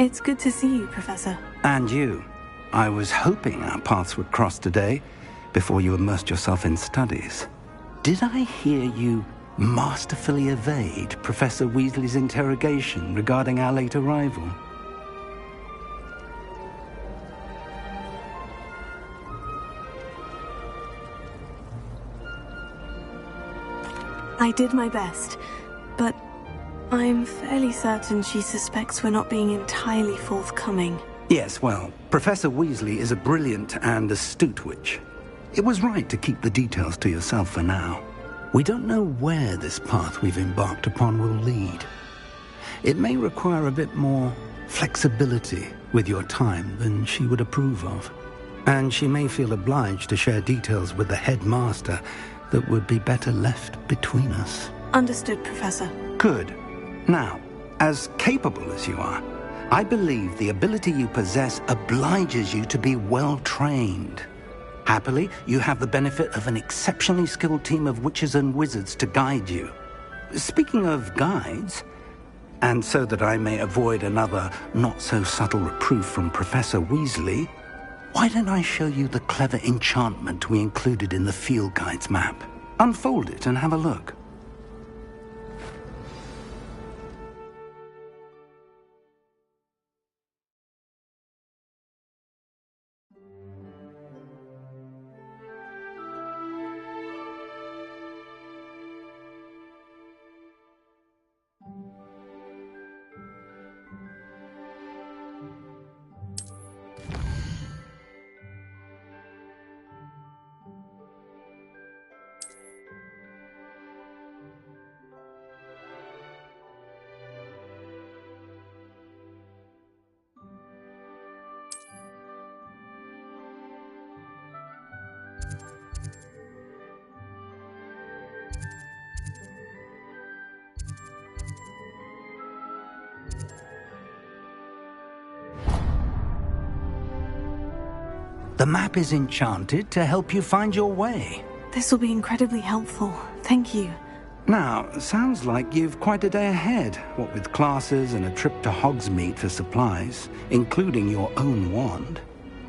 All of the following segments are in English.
It's good to see you, Professor. And you. I was hoping our paths would cross today, before you immersed yourself in studies. Did I hear you masterfully evade Professor Weasley's interrogation regarding our late arrival? I did my best, but I'm fairly certain she suspects we're not being entirely forthcoming. Yes, well, Professor Weasley is a brilliant and astute witch. It was right to keep the details to yourself for now. We don't know where this path we've embarked upon will lead. It may require a bit more flexibility with your time than she would approve of. And she may feel obliged to share details with the headmaster that would be better left between us. Understood, Professor. Good. Now, as capable as you are, I believe the ability you possess obliges you to be well trained. Happily, you have the benefit of an exceptionally skilled team of witches and wizards to guide you. Speaking of guides, and so that I may avoid another not-so-subtle reproof from Professor Weasley, why don't I show you the clever enchantment we included in the field guide's map? Unfold it and have a look. The map is enchanted to help you find your way. This will be incredibly helpful. Thank you. Now, sounds like you've quite a day ahead, what with classes and a trip to Hogsmeade for supplies, including your own wand.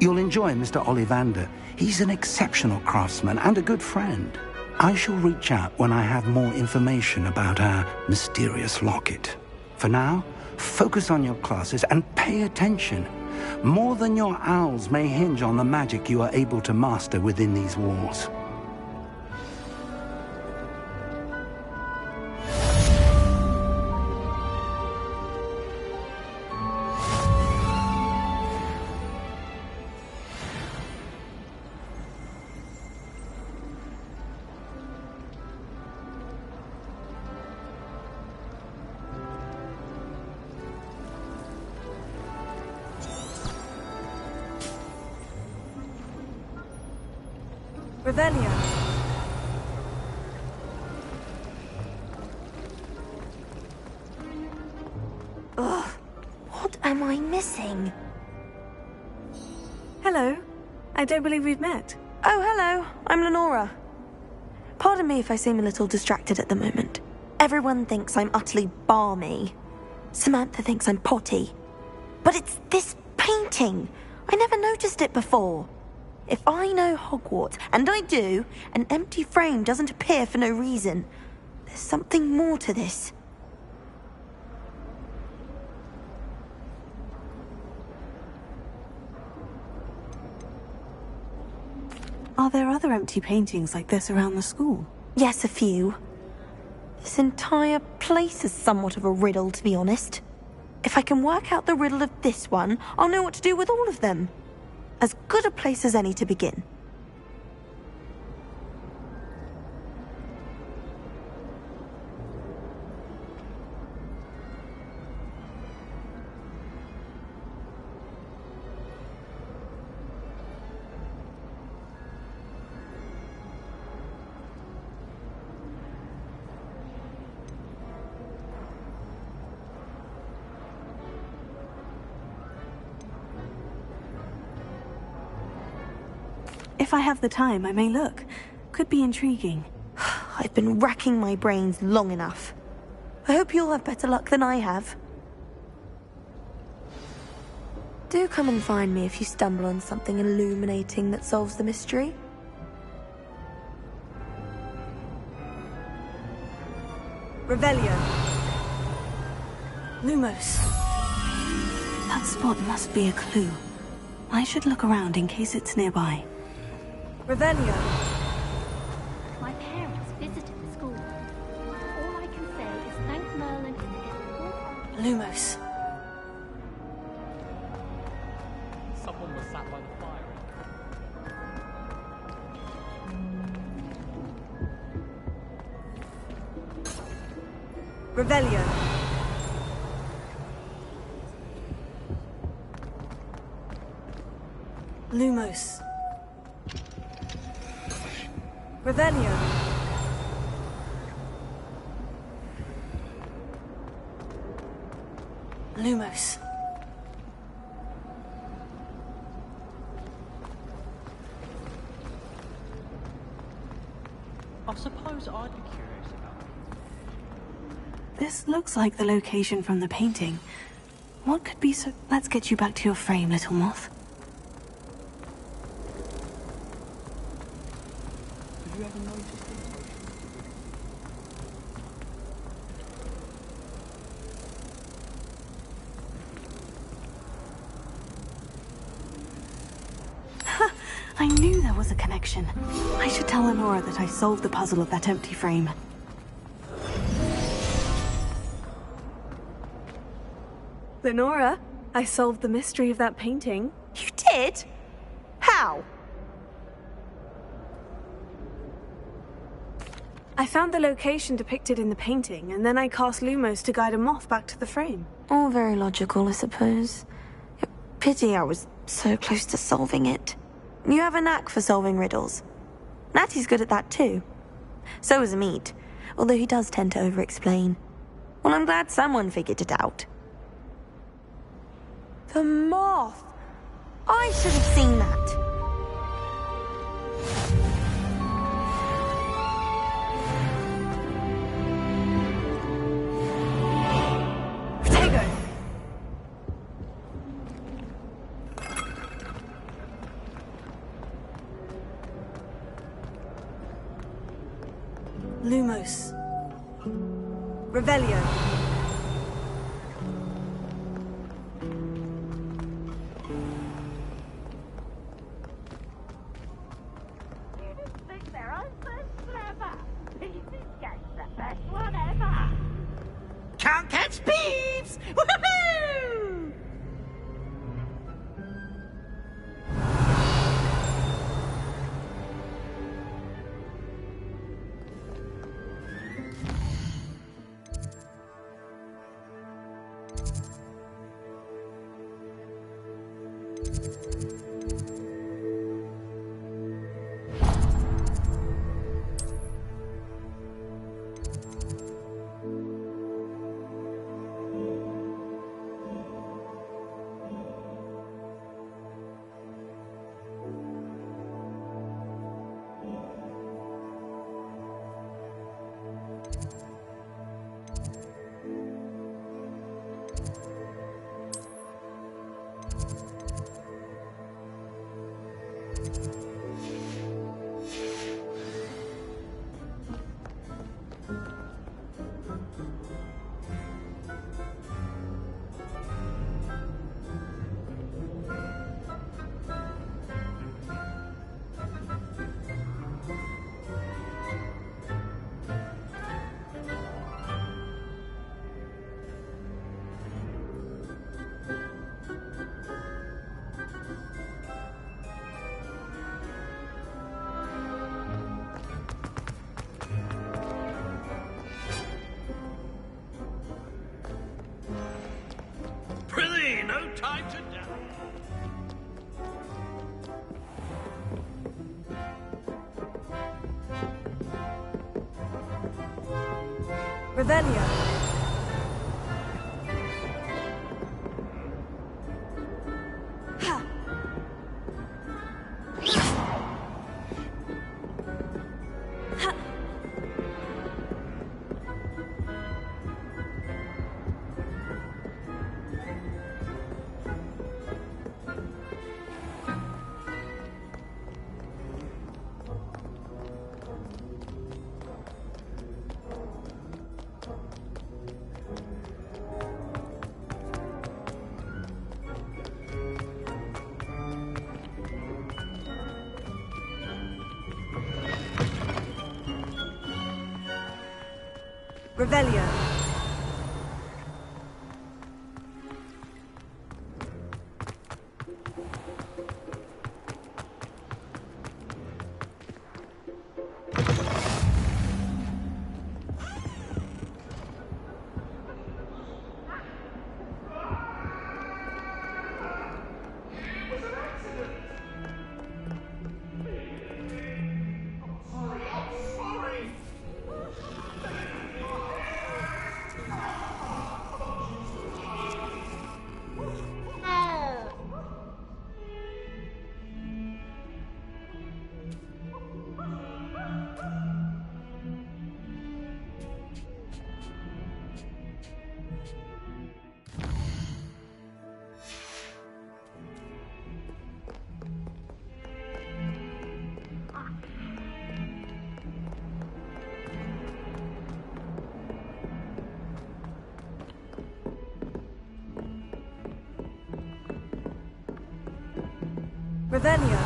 You'll enjoy Mr. Ollivander. He's an exceptional craftsman and a good friend. I shall reach out when I have more information about our mysterious locket. For now, focus on your classes and pay attention. More than your owls may hinge on the magic you are able to master within these walls. Revelio. Ugh, what am I missing? Hello. I don't believe we've met. Oh, hello. I'm Lenora. Pardon me if I seem a little distracted at the moment. Everyone thinks I'm utterly balmy. Samantha thinks I'm potty. But it's this painting. I never noticed it before. If I know Hogwarts, and I do, an empty frame doesn't appear for no reason. There's something more to this. Are there other empty paintings like this around the school? Yes, a few. This entire place is somewhat of a riddle, to be honest. If I can work out the riddle of this one, I'll know what to do with all of them. As good a place as any to begin. If I have the time, I may look. Could be intriguing. I've been racking my brains long enough. I hope you'll have better luck than I have. Do come and find me if you stumble on something illuminating that solves the mystery. Revelio. Lumos. That spot must be a clue. I should look around in case it's nearby. Revelio. My parents visited the school. All I can say is thank Merlin for getting all Lumos. Someone was sat by the fire. Revelio. Lumos. Revelio. Lumos. I suppose I'd be curious about it. This looks like the location from the painting. What could be so... Let's get you back to your frame, little moth. Did you ever notice it? I knew there was a connection. I should tell Lenora that I solved the puzzle of that empty frame. Lenora, I solved the mystery of that painting. You did? How? I found the location depicted in the painting, and then I cast Lumos to guide a moth back to the frame. All very logical, I suppose. Pity I was so close to solving it. You have a knack for solving riddles. Natty's good at that too. So is Amit, although he does tend to over-explain. Well, I'm glad someone figured it out. The moth! I should have seen that. Lumos. Revelio. think their husband's clever. Peeves gets the best one ever. Can't catch Peeves! Woohoo! Prithee, no time to die. Revelio. Ha! Ha! Revelio. Revelio.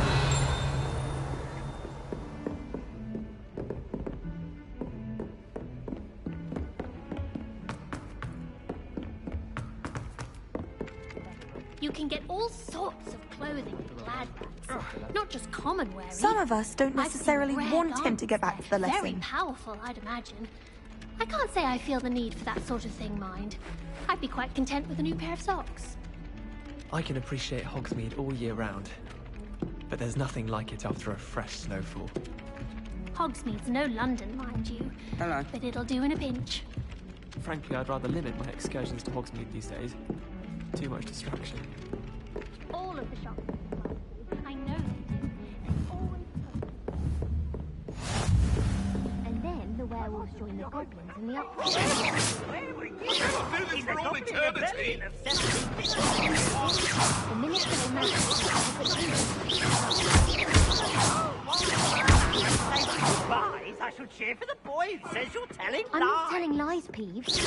You can get all sorts of clothing at Glad Bags, not just common wearing. Some of us don't I've seen necessarily rare want him to get back garments to the there. Very lesson. powerful, I'd imagine. I can't say I feel the need for that sort of thing, mind. I'd be quite content with a new pair of socks. I can appreciate Hogsmeade all year round, but there's nothing like it after a fresh snowfall. Hogsmeade's no London, mind you. Hello. But it'll do in a pinch. Frankly, I'd rather limit my excursions to Hogsmeade these days. Too much distraction. All of the shops. I know they do. They always post. And then the werewolves join the goblins in the uproar. Do this for all eternity. The minute they manage Lies, I shall cheer for the boy who says you're telling I'm lies. not telling lies, Peeves.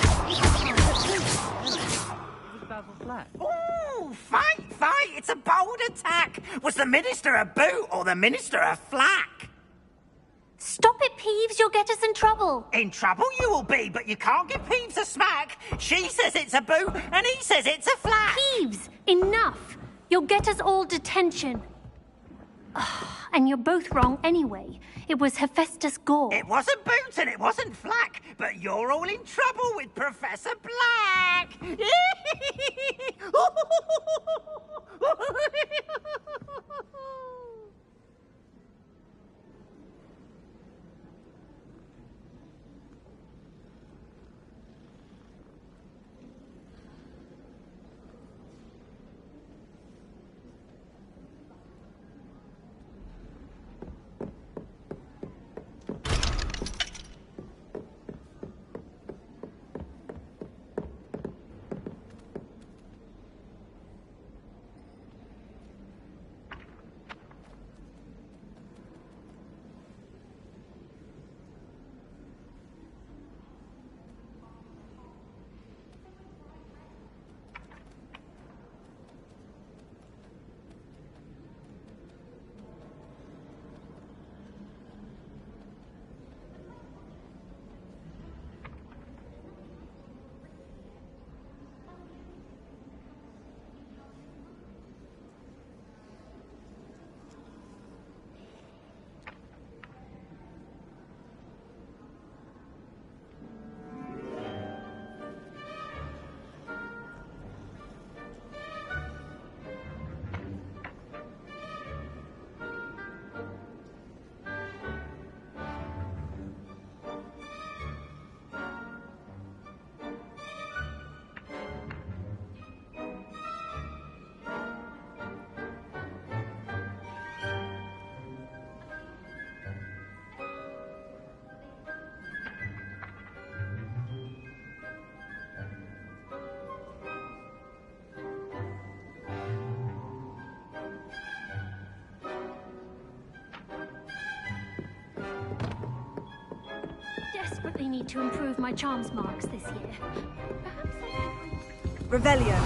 Ooh, fight! It's a bold attack. Was the minister a boot or the minister a flack? Stop it, Peeves. You'll get us in trouble. In trouble you will be, but you can't give Peeves a smack. She says it's a boot and he says it's a flack. Peeves, enough. You'll get us all detention. And you're both wrong anyway. It was Hephaestus Gore. It wasn't boot and it wasn't flack, but you're all in trouble with Professor Black. Desperately need to improve my charms marks this year. Perhaps I should... Revelio.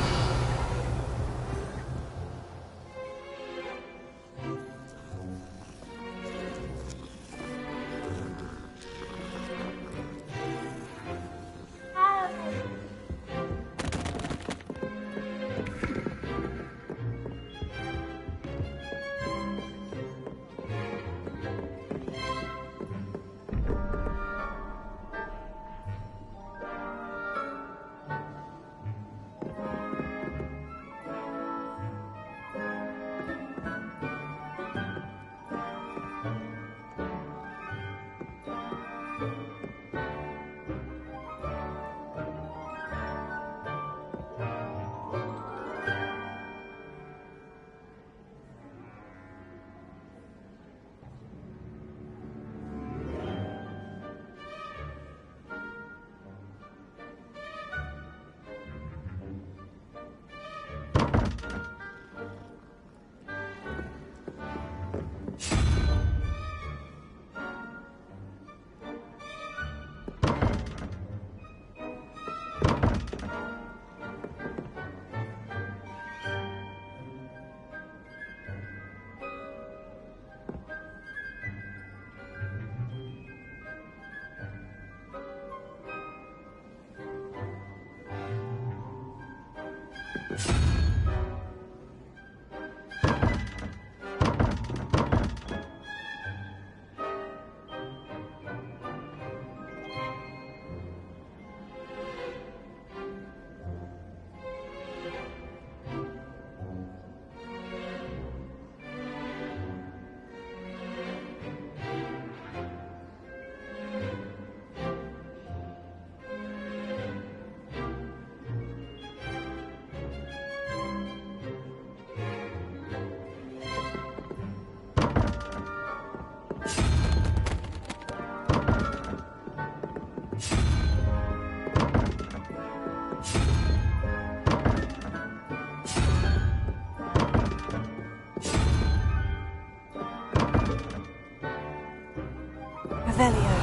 Revelio.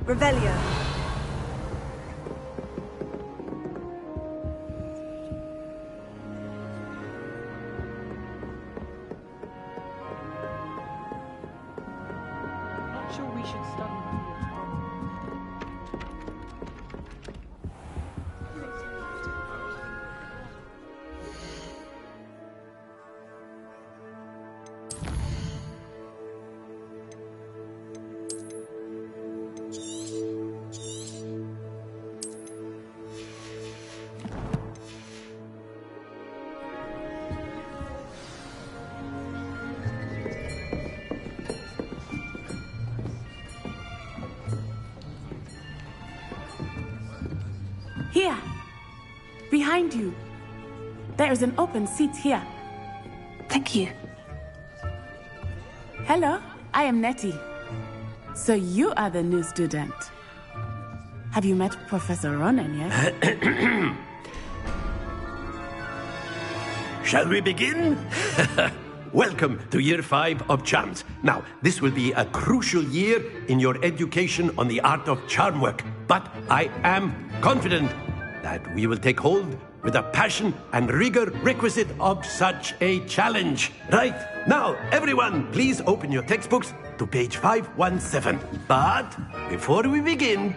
Revelio. Not sure we should study Here! Behind you! There is an open seat here. Thank you. Hello, I am Nettie. So you are the new student. Have you met Professor Ronan yet? Shall we begin? Welcome to Year 5 of Charms. Now, this will be a crucial year in your education on the art of charm work. But I am confident that we will take hold with the passion and rigor requisite of such a challenge. Right, now, everyone, please open your textbooks to page 517. But before we begin,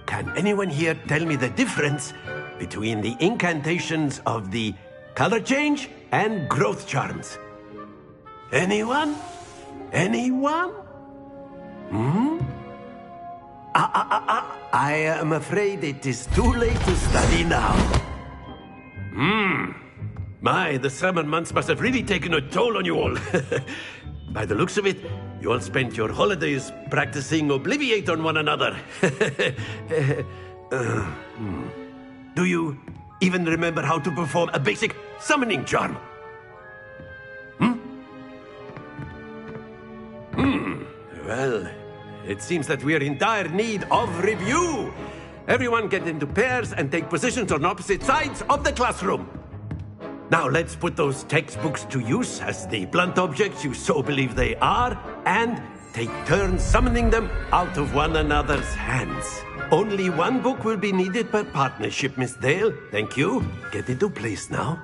can anyone here tell me the difference between the incantations of the color change and growth charms? Anyone? Anyone? I am afraid it is too late to study now. My, the summer months must have really taken a toll on you all. By the looks of it, you all spent your holidays practicing Obliviate on one another. Do you even remember how to perform a basic summoning charm? Well, it seems that we are in dire need of review. Everyone get into pairs and take positions on opposite sides of the classroom. Now let's put those textbooks to use as the blunt objects you so believe they are, and take turns summoning them out of one another's hands. Only one book will be needed per partnership, Miss Dale. Thank you. Get into place now.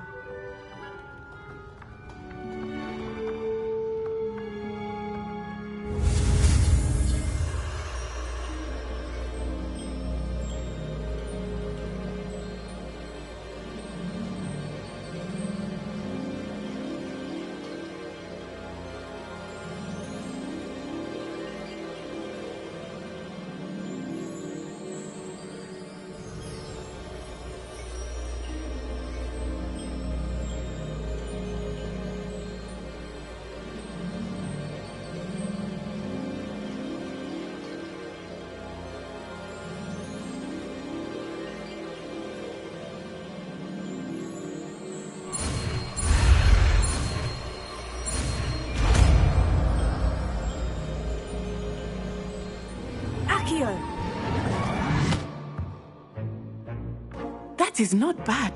That is not bad.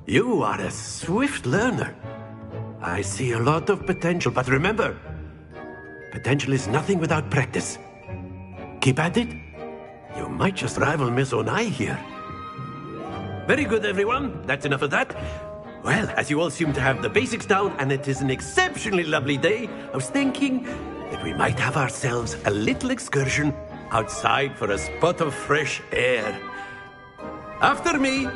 You are a swift learner. I see a lot of potential, but remember, potential is nothing without practice. Keep at it. You might just rival Miss Onai here. Very good, everyone. That's enough of that. Well, as you all seem to have the basics down, and it is an exceptionally lovely day, I was thinking that we might have ourselves a little excursion outside for a spot of fresh air. After me.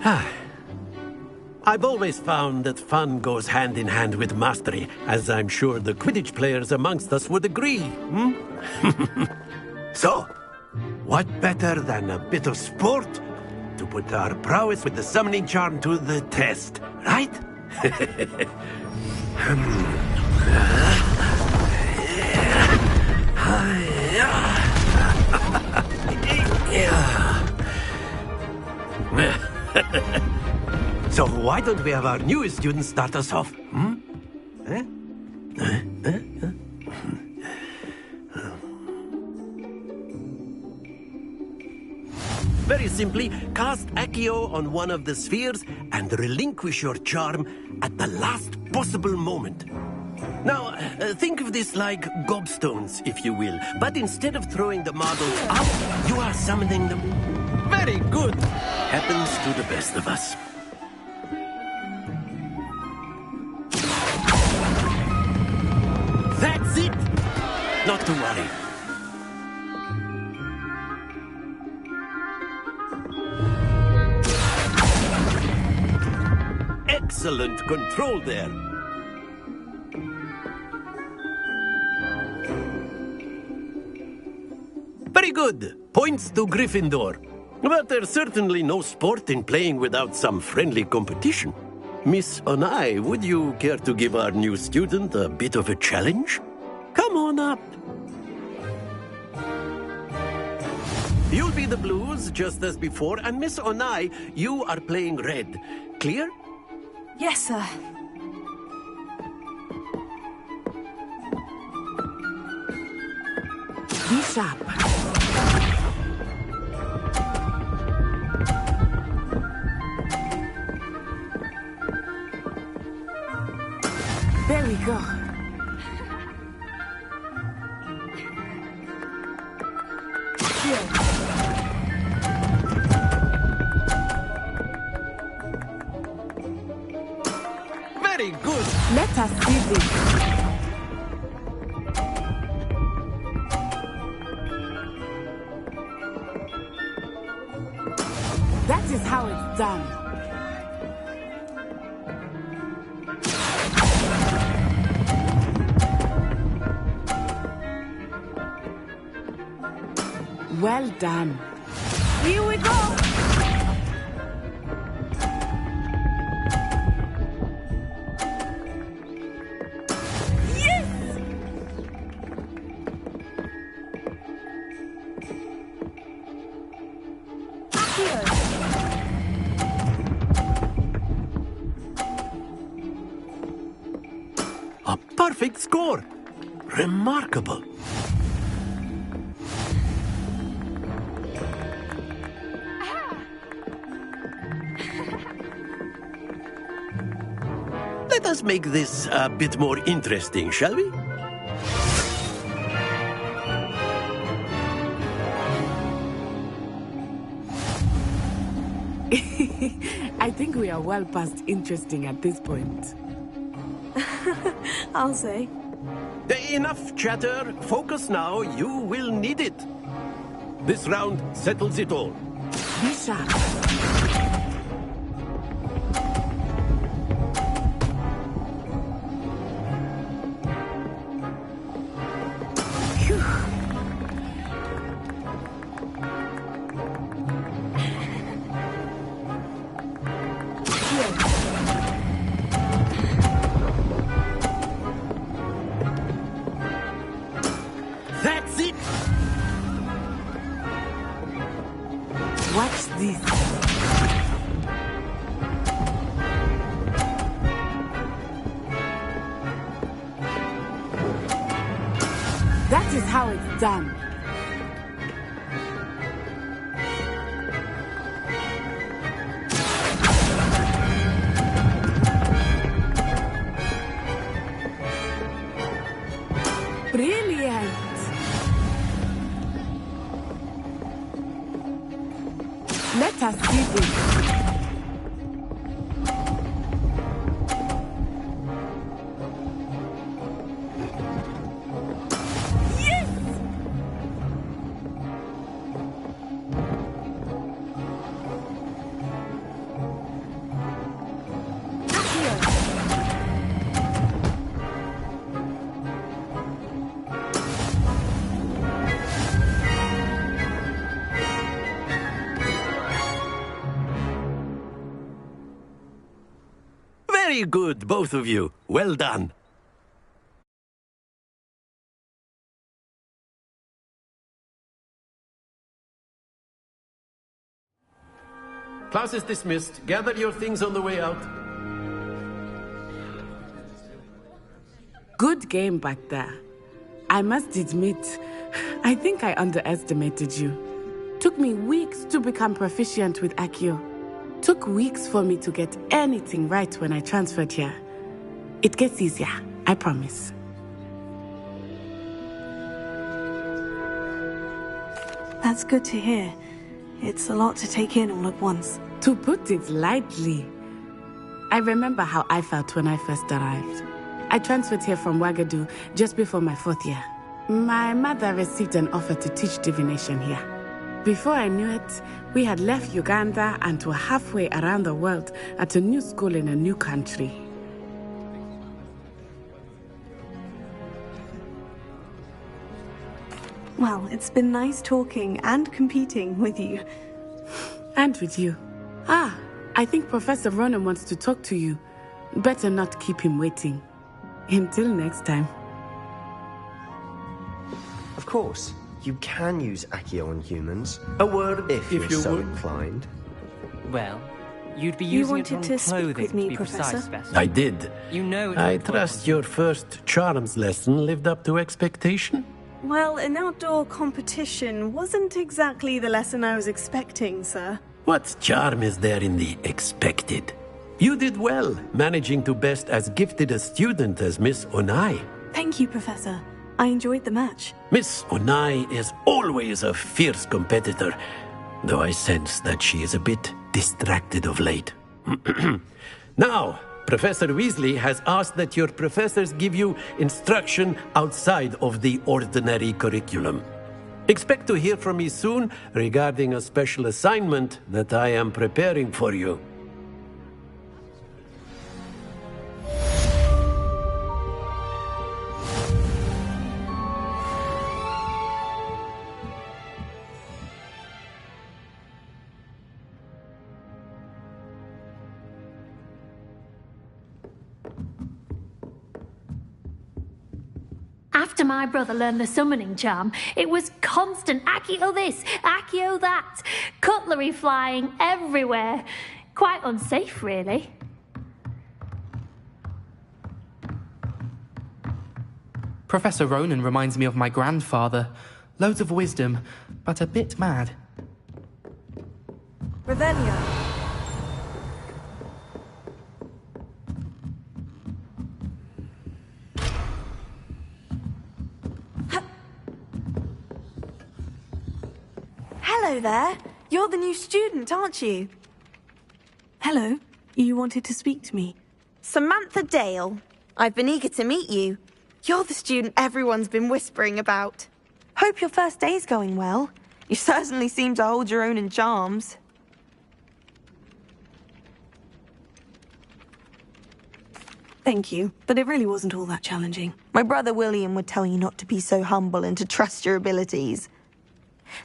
I've always found that fun goes hand in hand with mastery, as I'm sure the Quidditch players amongst us would agree. So, what better than a bit of sport to put our prowess with the summoning charm to the test, right? So why don't we have our newest student start us off? Very simply, cast Accio on one of the spheres and relinquish your charm at the last possible moment. Now, think of this like gobstones, if you will. But instead of throwing the marbles up, you are summoning them. Very good. Happens to the best of us. That's it! Not to worry. Excellent control there. Very good. Points to Gryffindor. But there's certainly no sport in playing without some friendly competition. Miss Onai, would you care to give our new student a bit of a challenge? Come on up. You'll be the blues, just as before, and Miss Onai, you are playing red. Clear? Yes, sir. Be sharp. There we go. Very good. Let us see this. That is how it's done. Well done. Here we go. A perfect score. Remarkable. Let us make this a bit more interesting, shall we? I think we are well past interesting at this point. I'll say. Enough chatter. Focus now. You will need it. This round settles it all. Be sharp. That's it. Watch this. That is how it's done. Brilliant. Let us see this. Very good, both of you. Well done. Class is dismissed. Gather your things on the way out. Good game back there. I must admit, I think I underestimated you. Took me weeks to become proficient with Accio. Took weeks for me to get anything right when I transferred here. It gets easier, I promise. That's good to hear. It's a lot to take in all at once. To put it lightly, I remember how I felt when I first arrived. I transferred here from Ouagadougou just before my 4th year. My mother received an offer to teach divination here. Before I knew it, we had left Uganda and were halfway around the world at a new school in a new country. Well, it's been nice talking and competing with you. And with you. Ah, I think Professor Ronan wants to talk to you. Better not keep him waiting. Until next time. Of course, you can use Accio on humans. A word if you're so inclined. Well, you'd be You using it wanted on to speak clothing with me, to be Professor? precise, Bess. I did. You know it I would work trust on your first charms lesson lived up to expectation. Well, an outdoor competition wasn't exactly the lesson I was expecting, sir. What charm is there in the expected? You did well, managing to best as gifted a student as Miss Onai. Thank you, Professor. I enjoyed the match. Miss Onai is always a fierce competitor, though I sense that she is a bit distracted of late. Now, Professor Weasley has asked that your professors give you instruction outside of the ordinary curriculum. Expect to hear from me soon regarding a special assignment that I am preparing for you. After my brother learned the summoning charm, it was constant Accio this, Accio that, cutlery flying everywhere. Quite unsafe, really. Professor Ronan reminds me of my grandfather. Loads of wisdom, but a bit mad. Revelio. Hello there. You're the new student, aren't you? Hello. You wanted to speak to me? Samantha Dale. I've been eager to meet you. You're the student everyone's been whispering about. Hope your first day's going well. You certainly seem to hold your own in charms. Thank you, but it really wasn't all that challenging. My brother William would tell you not to be so humble and to trust your abilities.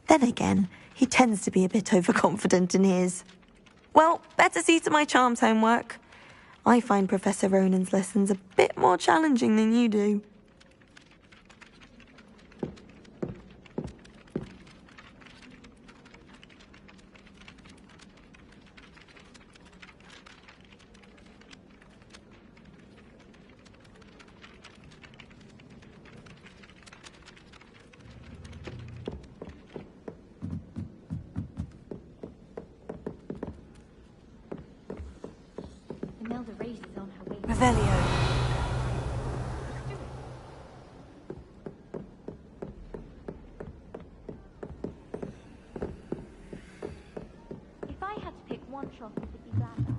Then again, he tends to be a bit overconfident in his. Well, better see to my charms homework. I find Professor Ronan's lessons a bit more challenging than you do. Imelda Reyes is on her way. Revelio. If I had to pick one trophy to be glad at,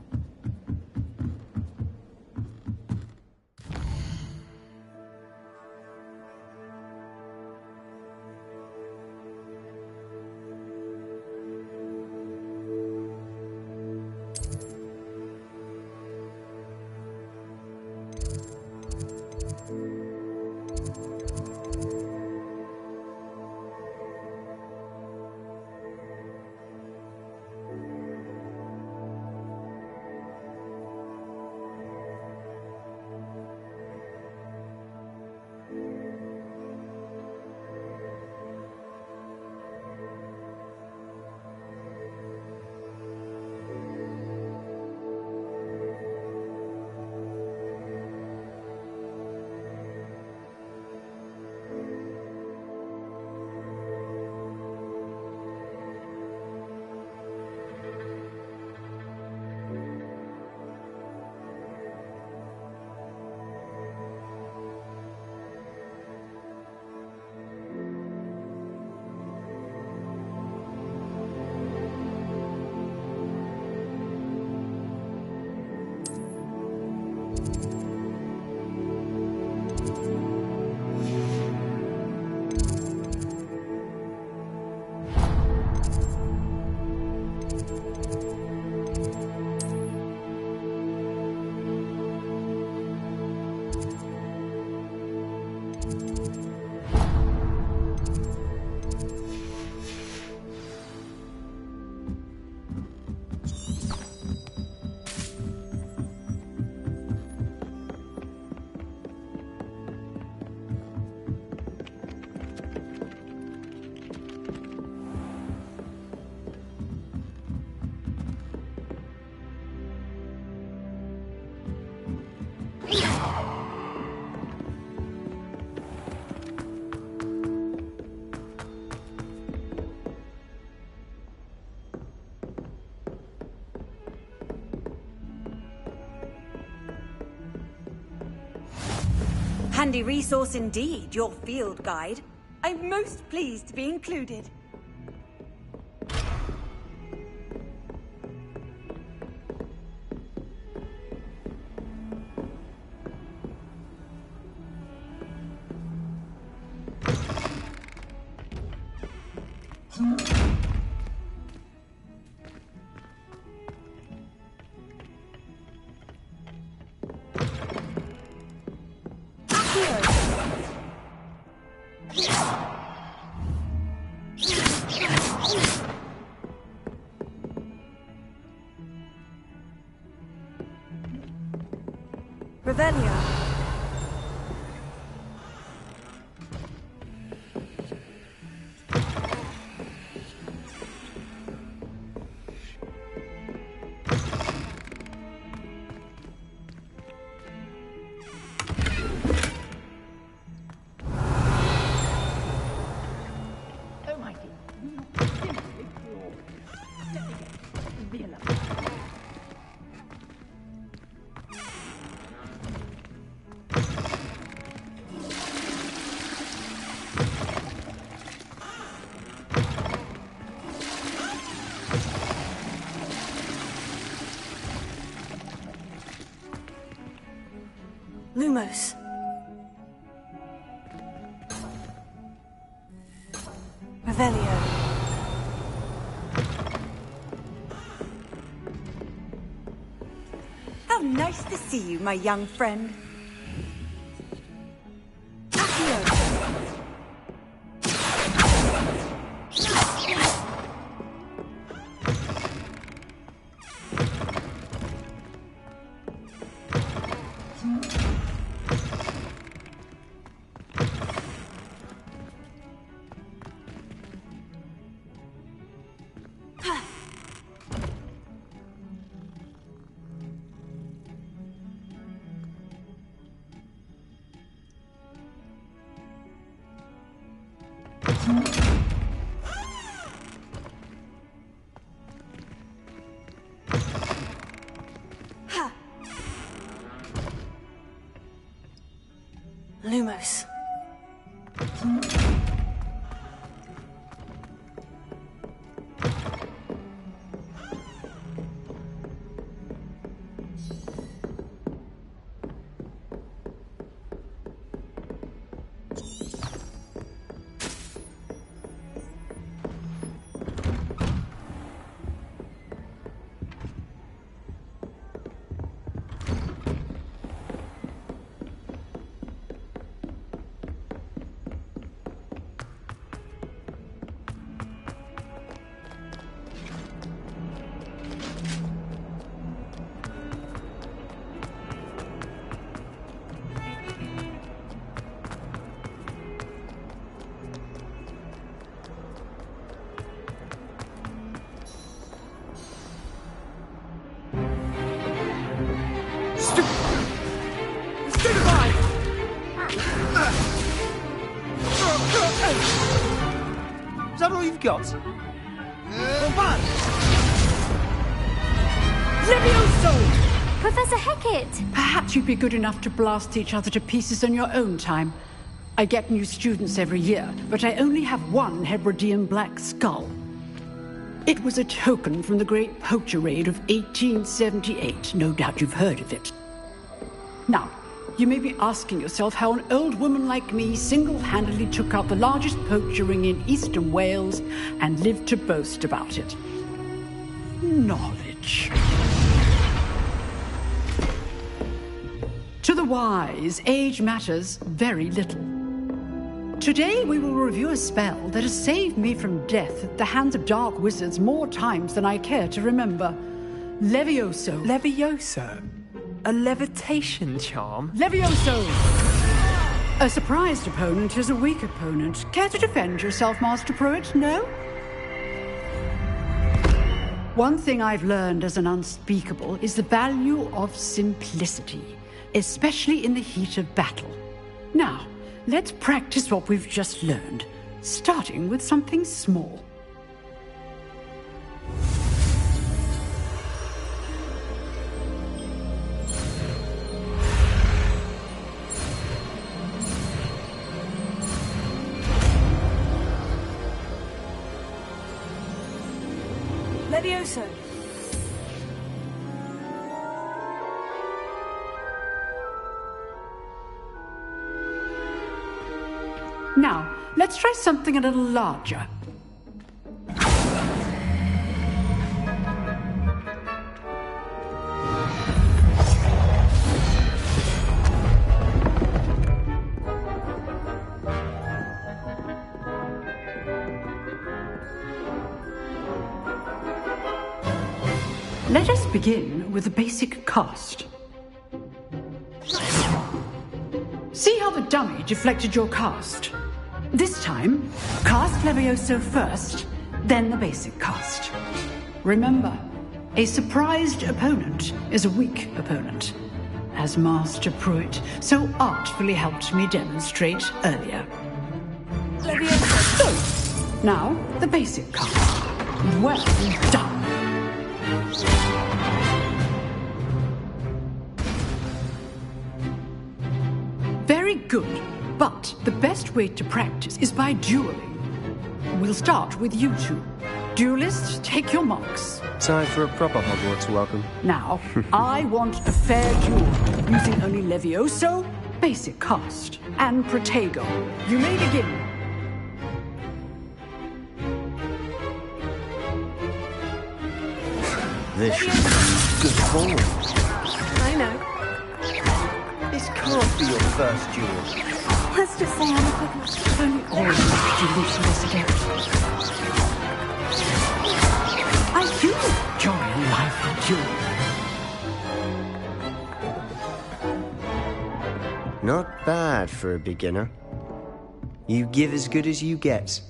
Handy resource indeed, your field guide. I'm most pleased to be included. Revelio. Lumos. Revelio. How nice to see you, my young friend. Lumos. Is that all you've got? Levioso! Professor Hecat! Perhaps you'd be good enough to blast each other to pieces in your own time. I get new students every year, but I only have one Hebridean black skull. It was a token from the Great Poacher Raid of 1878. No doubt you've heard of it. Now, you may be asking yourself how an old woman like me single-handedly took out the largest poacher ring in eastern Wales and lived to boast about it. knowledge. To the wise, age matters very little. Today we will review a spell that has saved me from death at the hands of dark wizards more times than I care to remember. Levioso. Levioso? A levitation charm? Levioso! A surprised opponent is a weak opponent. Care to defend yourself, Master Pruitt? No? One thing I've learned as an unspeakable is the value of simplicity, especially in the heat of battle. Now, let's practice what we've just learned, starting with something small. Levioso. Now, let's try something a little larger. Let us begin with the basic cast. See how the dummy deflected your cast? This time, cast Levioso first, then the basic cast. Remember, a surprised opponent is a weak opponent, as Master Pruitt so artfully helped me demonstrate earlier. Levioso. So, now the basic cast. Well done. Very good, but the best way to practice is by dueling. We'll start with you two. Duelists, take your marks. Time for a proper Hogwarts welcome. Now, I want a fair duel, using only Levioso, basic cast, and Protego. You may begin. This should be good form. I know. This can't be your first duel. Let's just say I'm a quick one. If only all of us could live for this again. I do enjoy life with you. Not bad for a beginner. You give as good as you get.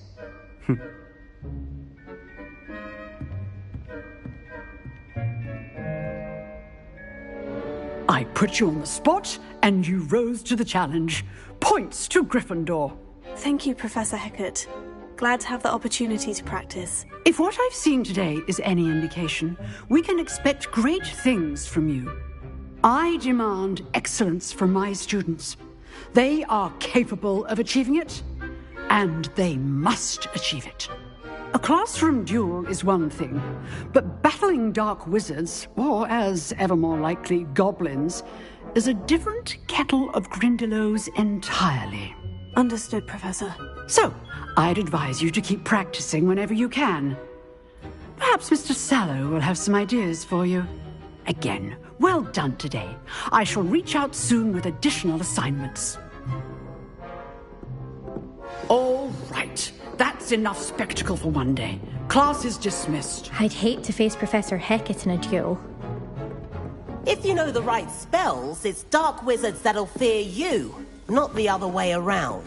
I put you on the spot, and you rose to the challenge. Points to Gryffindor. Thank you, Professor Hecat. Glad to have the opportunity to practice. If what I've seen today is any indication, we can expect great things from you. I demand excellence from my students. They are capable of achieving it, and they must achieve it. A classroom duel is one thing, but battling dark wizards, or as ever more likely, goblins, is a different kettle of Grindylows entirely. Understood, Professor. So, I'd advise you to keep practicing whenever you can. Perhaps Mr. Sallow will have some ideas for you. Again, well done today. I shall reach out soon with additional assignments. All right. That's enough spectacle for one day. Class is dismissed. I'd hate to face Professor Hecat in a duel. If you know the right spells, it's dark wizards that'll fear you, not the other way around.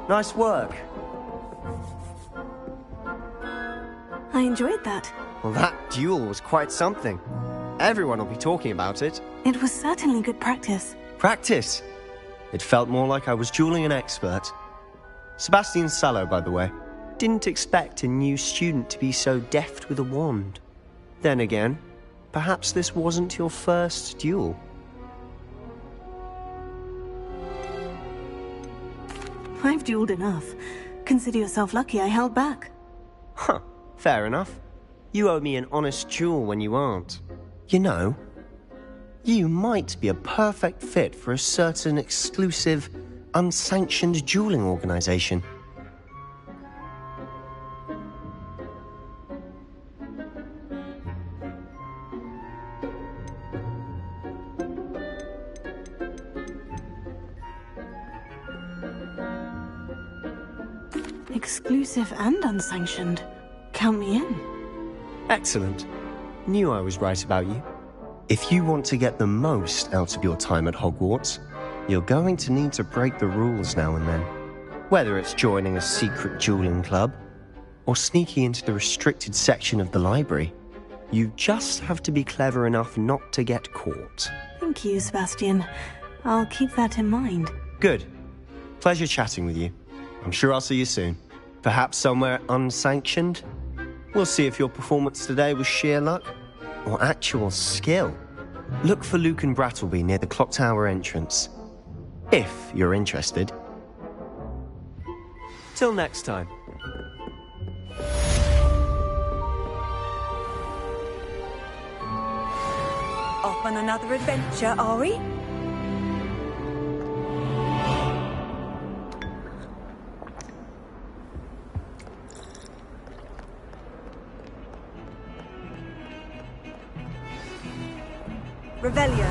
Nice work. I enjoyed that. Well, that duel was quite something. Everyone will be talking about it. It was certainly good practice. Practice? It felt more like I was dueling an expert. Sebastian Sallow, by the way. Didn't expect a new student to be so deft with a wand. Then again, perhaps this wasn't your first duel. I've dueled enough. Consider yourself lucky I held back. Huh, fair enough. You owe me an honest duel when you aren't. You know, You might be a perfect fit for a certain exclusive, unsanctioned dueling organization. Exclusive and unsanctioned. Count me in. Excellent. Knew I was right about you. If you want to get the most out of your time at Hogwarts, you're going to need to break the rules now and then. Whether it's joining a secret dueling club, or sneaking into the restricted section of the library, you just have to be clever enough not to get caught. Thank you, Sebastian. I'll keep that in mind. Good. Pleasure chatting with you. I'm sure I'll see you soon. Perhaps somewhere unsanctioned? We'll see if your performance today was sheer luck or actual skill. Look for Luke and Brattleby near the clock tower entrance, if you're interested. Till next time. Off on another adventure, are we? Revelio.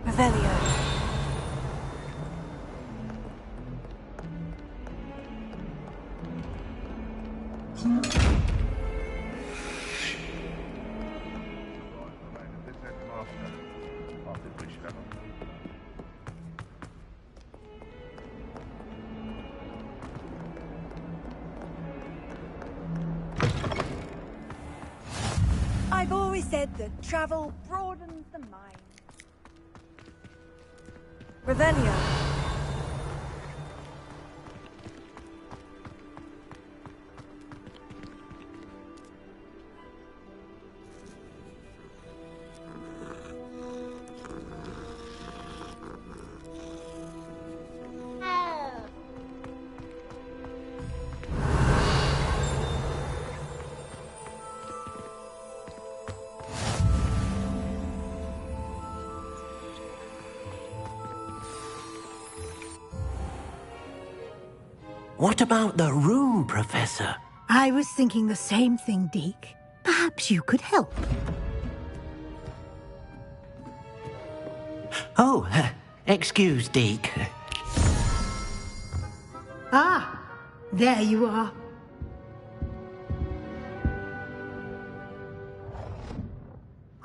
Revelio. I've always said that travel broadens the mind. Revelio. What about the room, Professor? I was thinking the same thing, Deke. Perhaps you could help. Oh, excuse, Deke. Ah, there you are.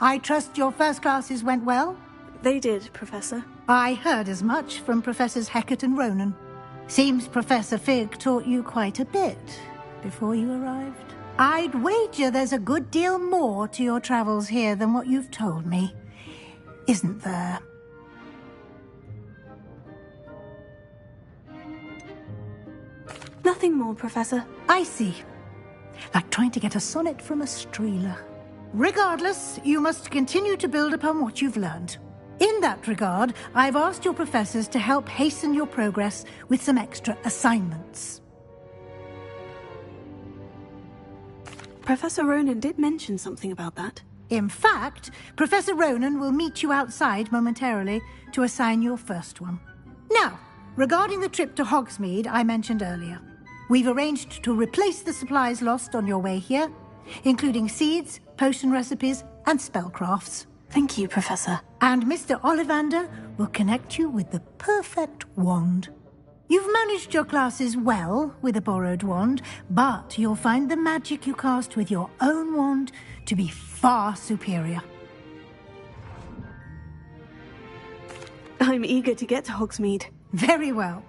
I trust your first classes went well? They did, Professor. I heard as much from Professors Hecat and Ronan. Seems Professor Fig taught you quite a bit before you arrived. I'd wager there's a good deal more to your travels here than what you've told me, isn't there? Nothing more, Professor. I see. Like trying to get a sonnet from a streeler. Regardless, you must continue to build upon what you've learned. In that regard, I've asked your professors to help hasten your progress with some extra assignments. Professor Ronan did mention something about that. In fact, Professor Ronan will meet you outside momentarily to assign your first one. Now, regarding the trip to Hogsmeade I mentioned earlier, we've arranged to replace the supplies lost on your way here, including seeds, potion recipes, and spellcrafts. Thank you, Professor. And Mr. Ollivander will connect you with the perfect wand. You've managed your classes well with a borrowed wand, but you'll find the magic you cast with your own wand to be far superior. I'm eager to get to Hogsmeade. Very well.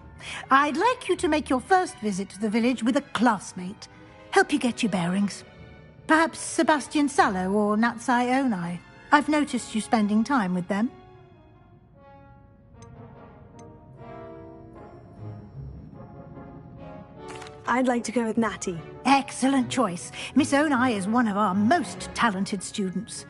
I'd like you to make your first visit to the village with a classmate, help you get your bearings. Perhaps Sebastian Sallow or Natsai Onai. I've noticed you spending time with them. I'd like to go with Natty. Excellent choice. Miss Onai is one of our most talented students.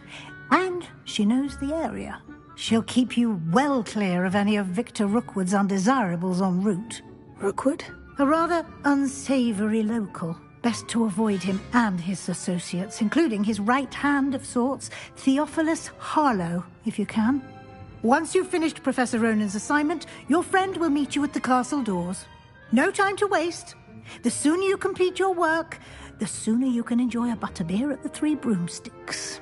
And she knows the area. She'll keep you well clear of any of Victor Rookwood's undesirables en route. Rookwood? A rather unsavoury local. Best to avoid him and his associates, including his right hand of sorts, Theophilus Harlow, if you can. Once you've finished Professor Ronan's assignment, your friend will meet you at the castle doors. No time to waste. The sooner you complete your work, the sooner you can enjoy a butterbeer at the Three Broomsticks.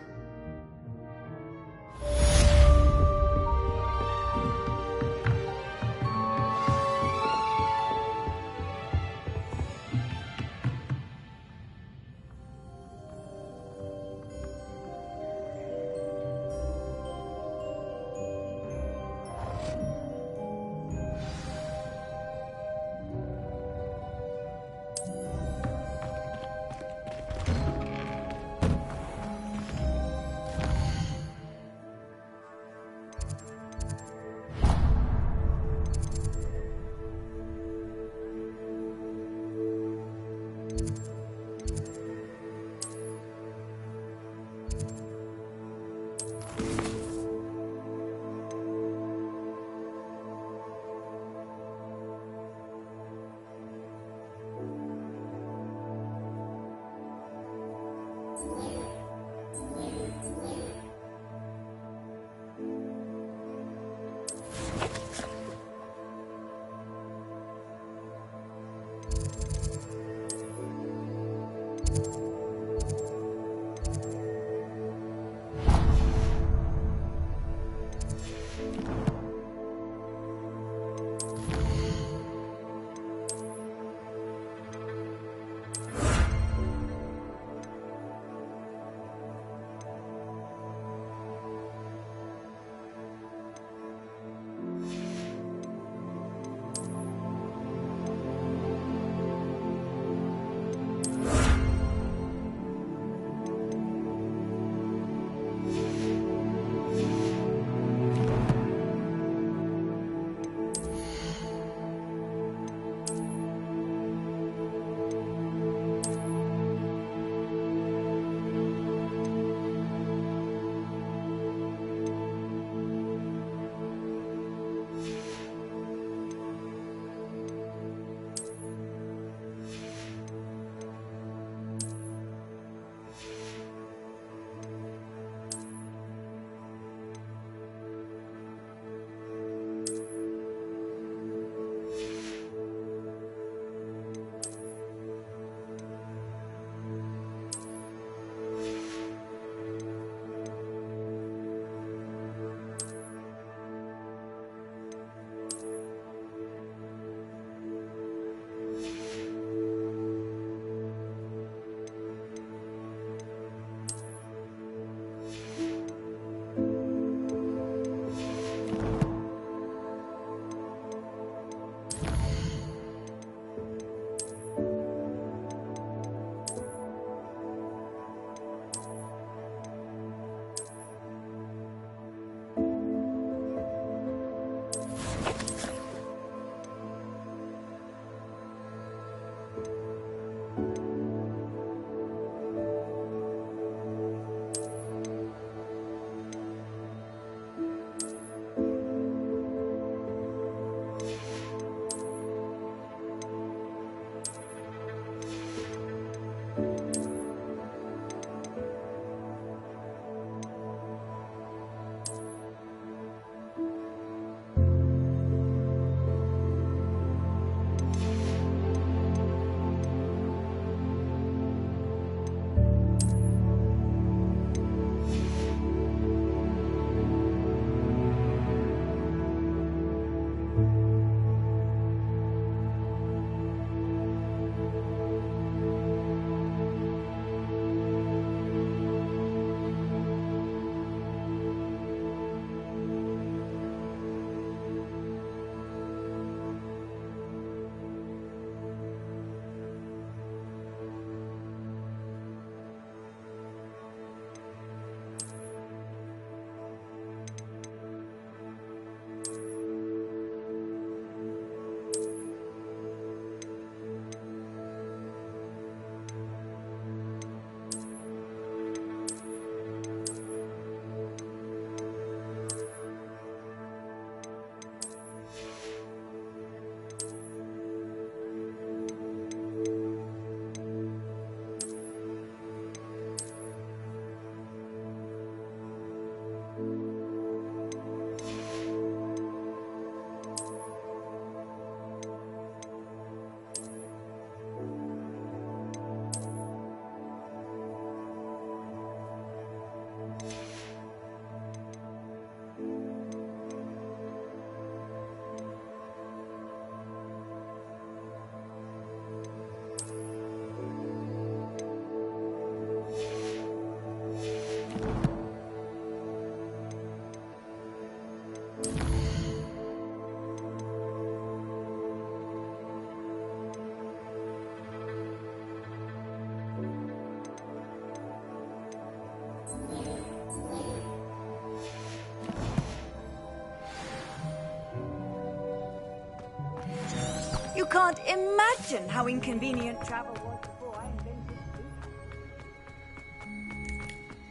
can't imagine how inconvenient travel was before I invented it.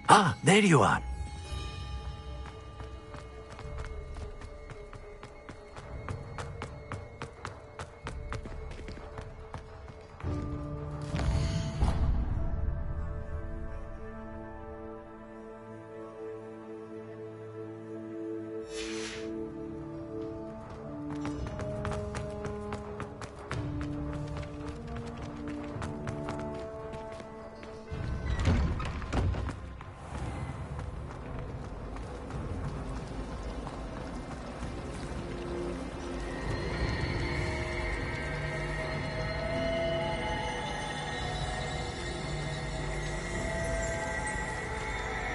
Ah, there you are.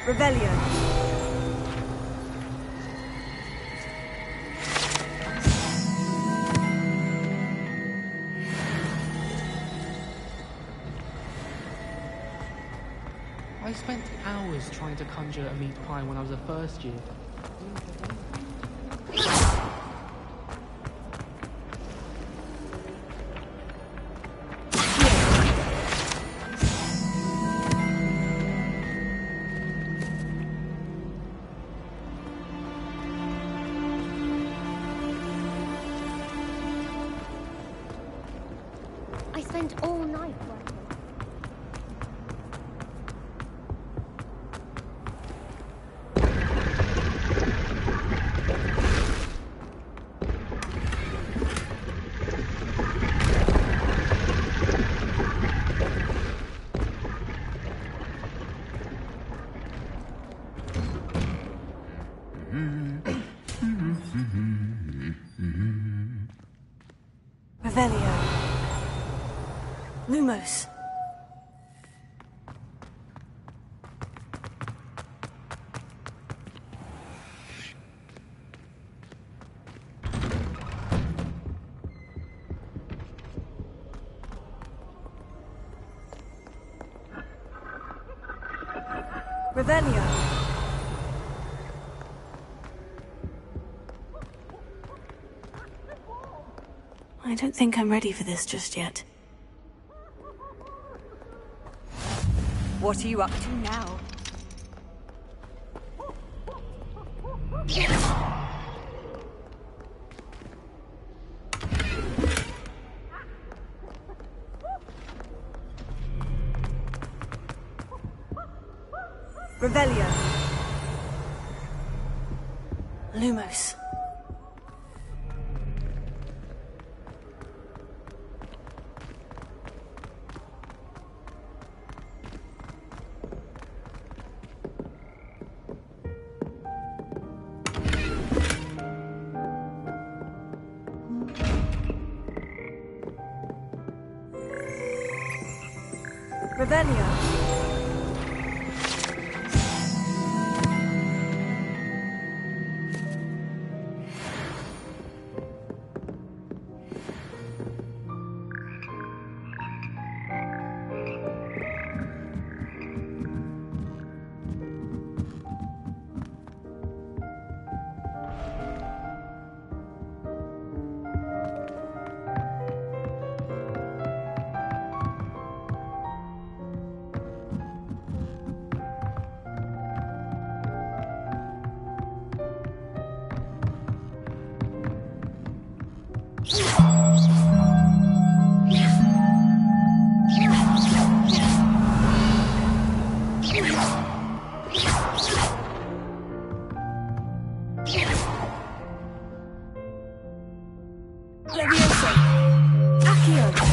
Revelio. I spent hours trying to conjure a meat pie when I was a first year. I spent all night working. Revelio. Lumos. Revelio. I don't think I'm ready for this just yet. What are you up to now? Revelio. Lumos. Revelio. Levioso. Accio.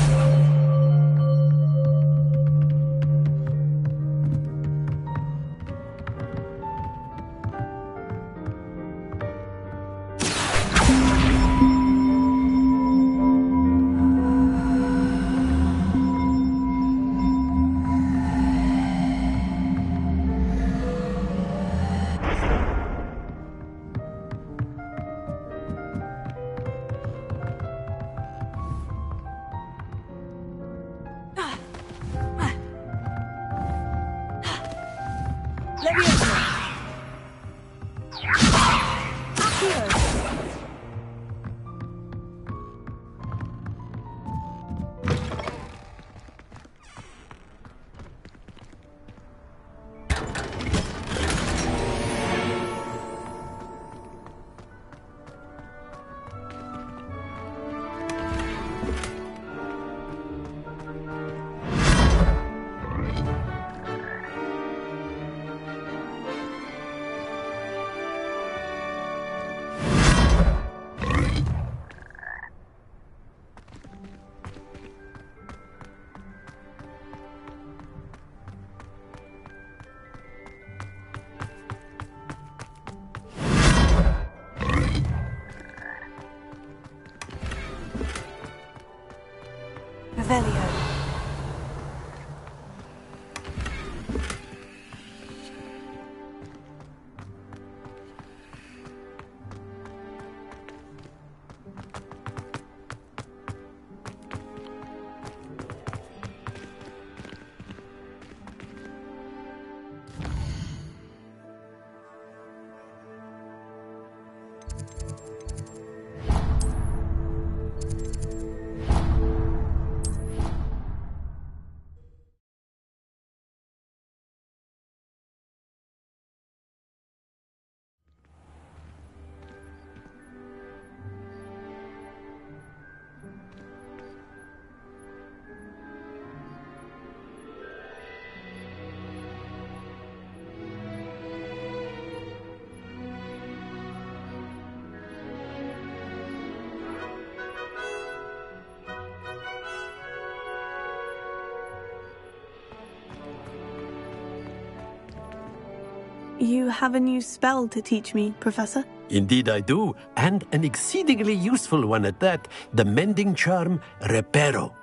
You have a new spell to teach me, Professor? Indeed I do, and an exceedingly useful one at that. The mending charm, Reparo.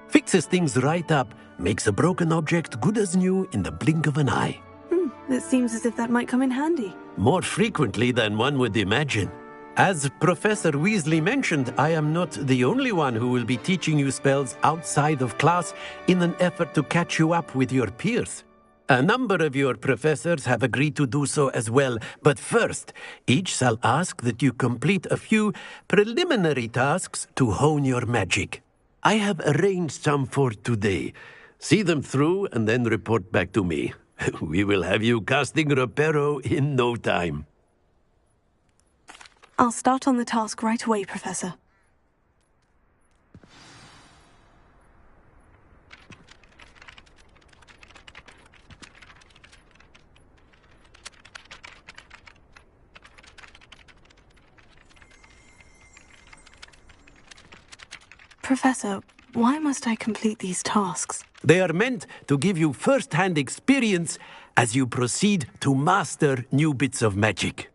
Fixes things right up, makes a broken object good as new in the blink of an eye. It seems as if that might come in handy. More frequently than one would imagine. As Professor Weasley mentioned, I am not the only one who will be teaching you spells outside of class in an effort to catch you up with your peers. A number of your professors have agreed to do so as well, but first, each shall ask that you complete a few preliminary tasks to hone your magic. I have arranged some for today. See them through and then report back to me. We will have you casting Reparo in no time. I'll start on the task right away, Professor. Professor, why must I complete these tasks? They are meant to give you first-hand experience as you proceed to master new bits of magic.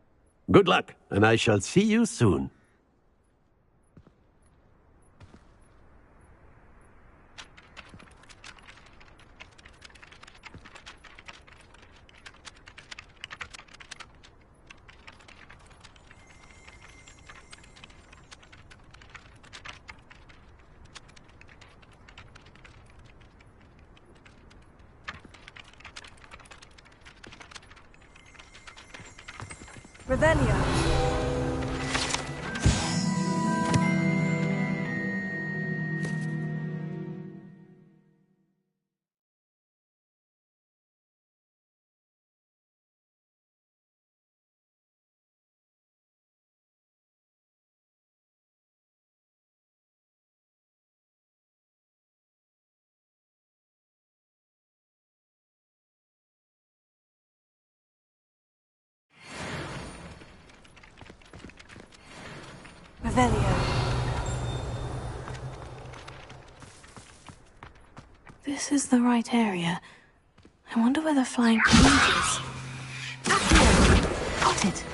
Good luck, and I shall see you soon. Revelio. This is the right area. I wonder where the flying page is. Got it.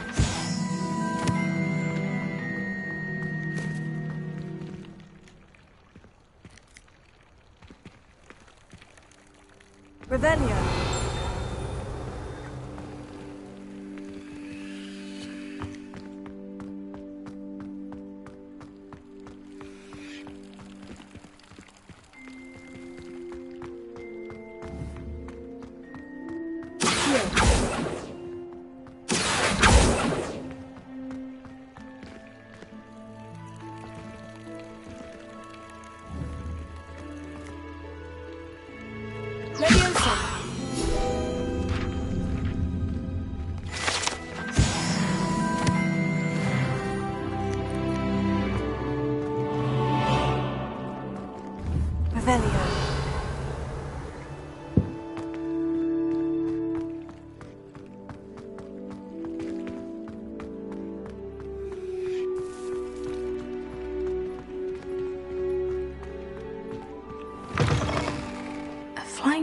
Revelio.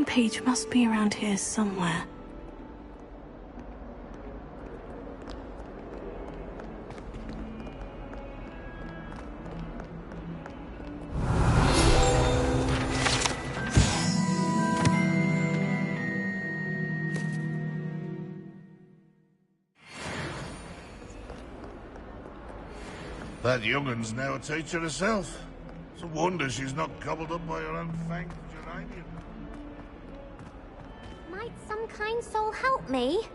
Page must be around here somewhere. That young'un's now a teacher herself. It's a wonder she's not gobbled up by her unfanged geranium. Might some kind soul help me?